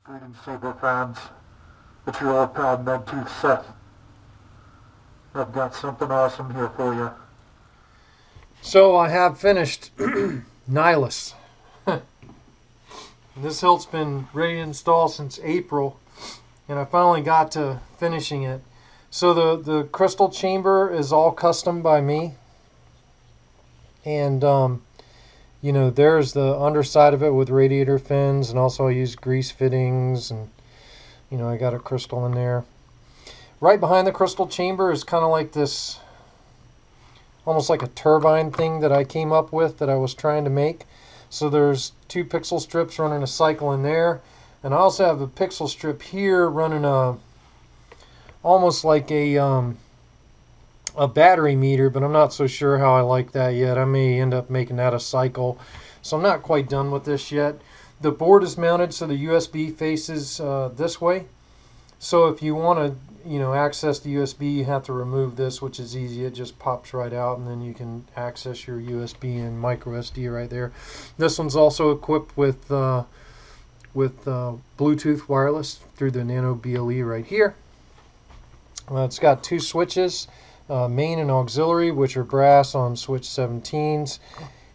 Greetings, Saber fans. It's your old pal Megtooth Sith. I've got something awesome here for you. So I have finished Nihilus. This hilt's been ready to install since April, and I finally got to finishing it. So the crystal chamber is all custom by me, and you know, there's the underside of it with radiator fins, and also I use grease fittings, and you know, I got a crystal in there. Right behind the crystal chamber is kind of like this, almost like a turbine thing that I came up with that I was trying to make. So there's 2 pixel strips running a cycle in there, and I also have a pixel strip here running almost like a battery meter, but I'm not so sure how I like that yet. I may end up making that a cycle, so I'm not quite done with this yet. The board is mounted so the USB faces this way. So if you want to, you know, access the USB, you have to remove this, which is easy. It just pops right out, and then you can access your USB and micro SD right there. This one's also equipped with Bluetooth wireless through the Nano BLE right here. It's got 2 switches, main and auxiliary, which are brass on switch 17s,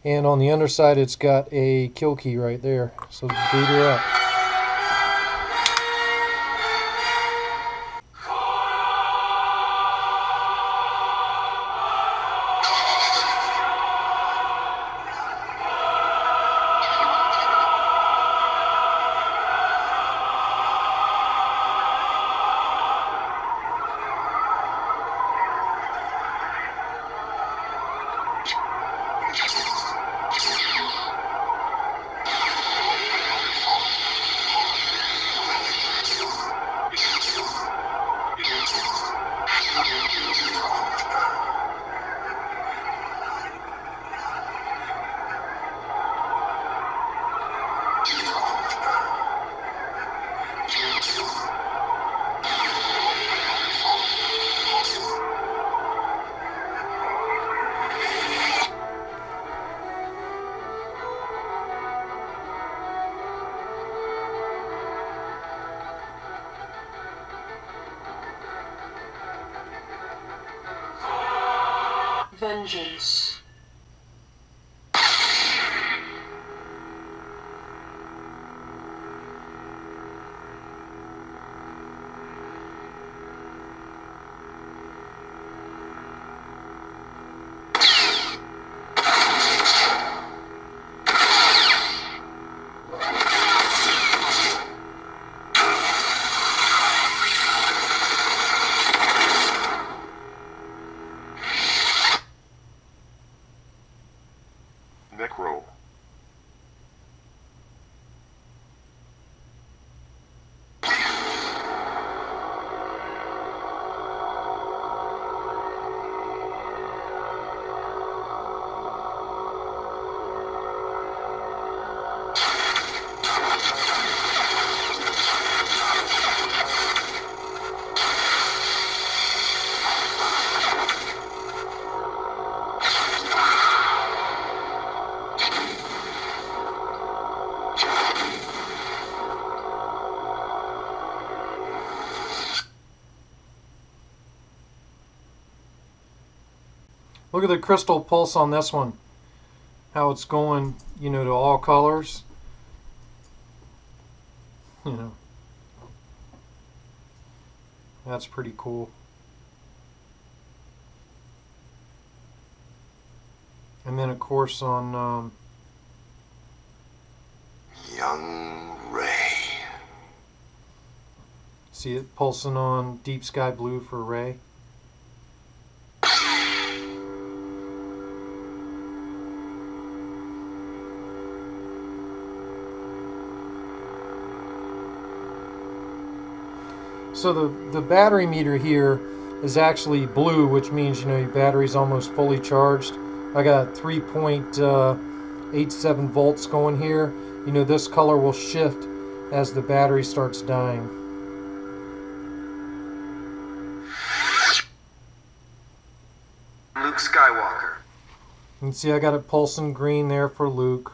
and on the underside it's got a kill key right there. So boot her up. Vengeance. Necro. Look at the crystal pulse on this one. How it's going, you know, to all colors. You know. That's pretty cool. And then of course on Young Ray. see it pulsing on deep sky blue for Ray. So the battery meter here is actually blue, which means, you know, your battery's almost fully charged. I got 3.87 volts going here. You know, this color will shift as the battery starts dying. Luke Skywalker. You can see I got it pulsing green there for Luke.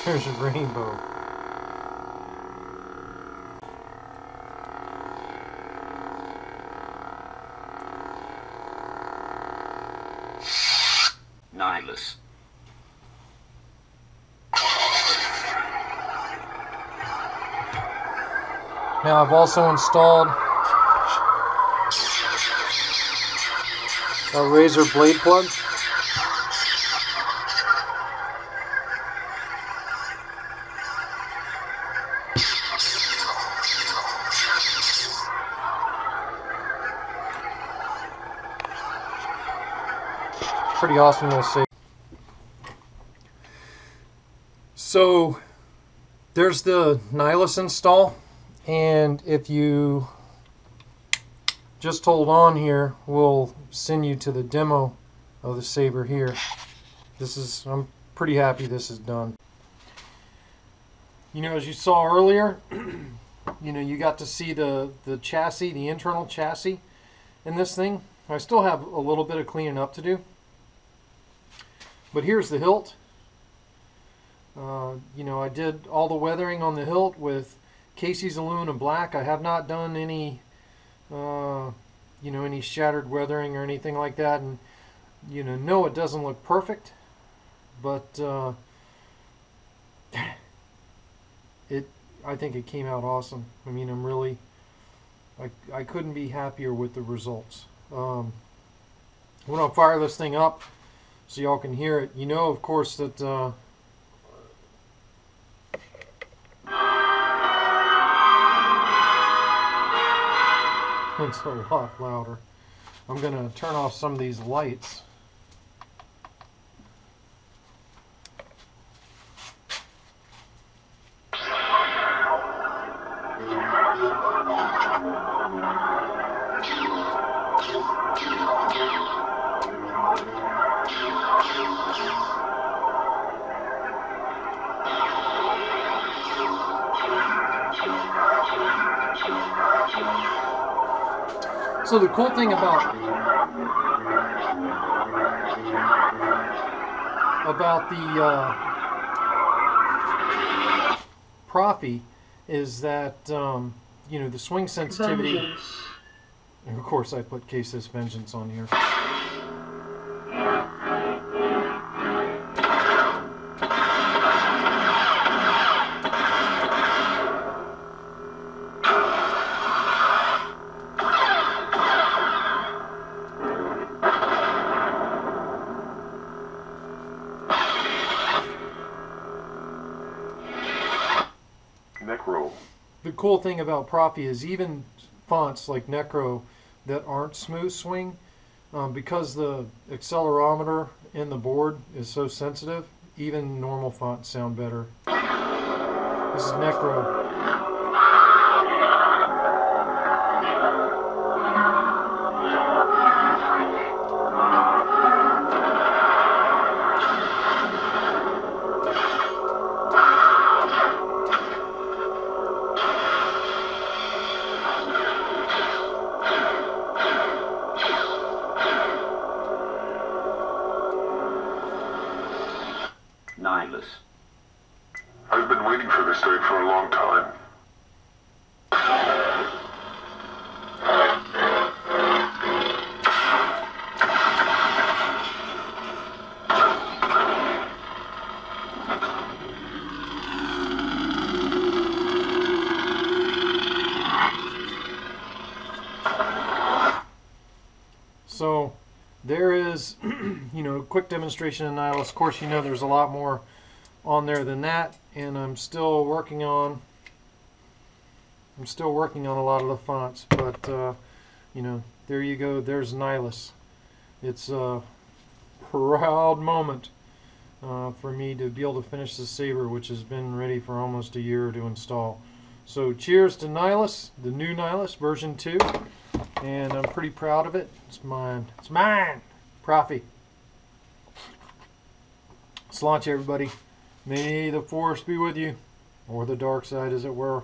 There's a rainbow. Nihilus. Now I've also installed a razor blade plug. Pretty awesome little saber. So there's the Nihilus install, and if you just hold on here, we'll send you to the demo of the saber here. I'm pretty happy this is done. You know, as you saw earlier, you know, you got to see the chassis, the internal chassis in this thing. I still have a little bit of cleaning up to do. But here's the hilt. You know, I did all the weathering on the hilt with Casey's aluminum black. I have not done any, you know, any shattered weathering or anything like that. And, you know, no, it doesn't look perfect, but I think it came out awesome. I mean, I'm really, I couldn't be happier with the results. I'm going to fire this thing up so y'all can hear it. You know, of course, that it's a lot louder. I'm going to turn off some of these lights. So the cool thing about the Proffie is that you know, the swing sensitivity. And of course, I put Case's Vengeance on here. The cool thing about Proffie is even fonts like Necro that aren't smoothswing, because the accelerometer in the board is so sensitive, even normal fonts sound better. This is Necro. Nihilus. I've been waiting for this day for a long time. So there is, you know, a quick demonstration of Nihilus. Of course, you know there's a lot more on there than that, and I'm still working on a lot of the fonts. But you know, there you go. There's Nihilus. It's a proud moment for me to be able to finish the saber, which has been ready for almost a year to install. So cheers to Nihilus, the new Nihilus version 2. And I'm pretty proud of it. It's mine. It's mine! Proffie. Let's launch, everybody. May the Force be with you. Or the dark side, as it were.